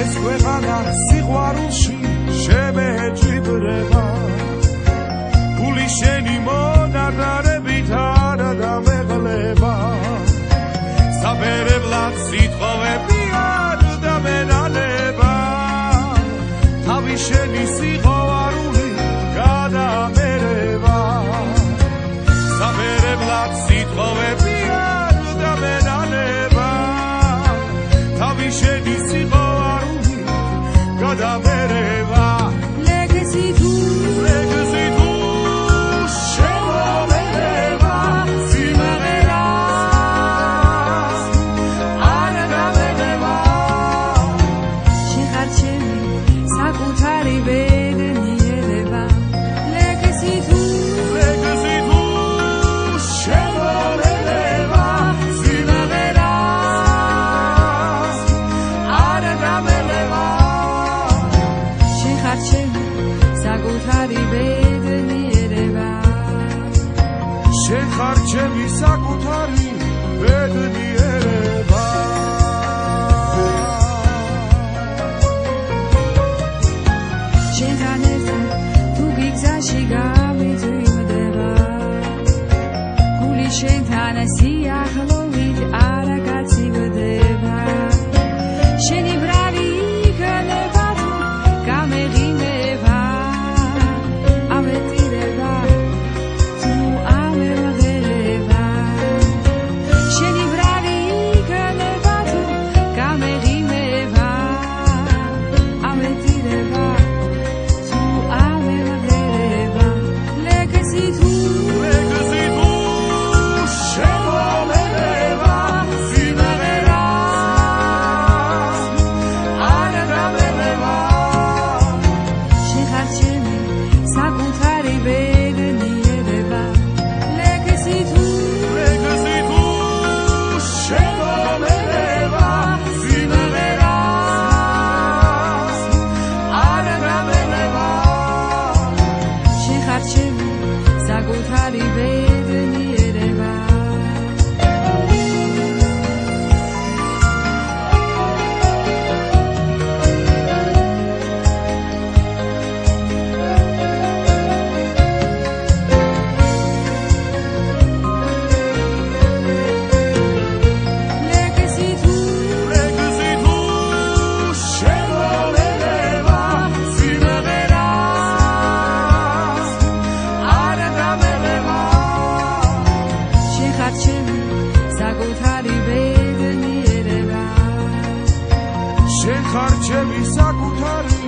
ეს ქვეყანა სიყვარულში შემეჯიბრება გული შენი მონადარებით არ დამეღლება საბერებლად სიტყვები არ დამენალება თავი შენი სიყვარული გადამერება საბერებლად სიტყვები არ დამენალება თავი შენი სიყვარული გადამერება ლეგესი თუ შემომერება სიმღერას არ დამერება შეხარჩევი საკუთარი ბედნიერება ლეგესი თუ შემომერება სიმღერას არ დამერება შეხარჩევი საკუთარი ბედნიერება შეხარჩევი საკუთარი ბედნიერება შენთან ერთად თუ გიგზაში გამიწვიმდება გული შენთან სიახლოვით არა გაცივდება შენი ბრავი იქნება თუ გამეღიმება ამეტირება თუ ამემღერება შენი ბრავი იქნება თუ გამეღიმება ამეტირება თუ ამემღერება ლეგესი თუ შემომერება სიმღერას არ დამერება შეხარჩევი საკუთარი ბედნიერება ლეგესი თუ შემომერება სიმღერას არ დამერება შეხარჩევი საკუთარი ბედნიერება ლეგესი თუ შემომერება სიმღერას არ დამერება შეხარჩევი საკუთარი ბედნიერება შეხარჩევი საკუთარი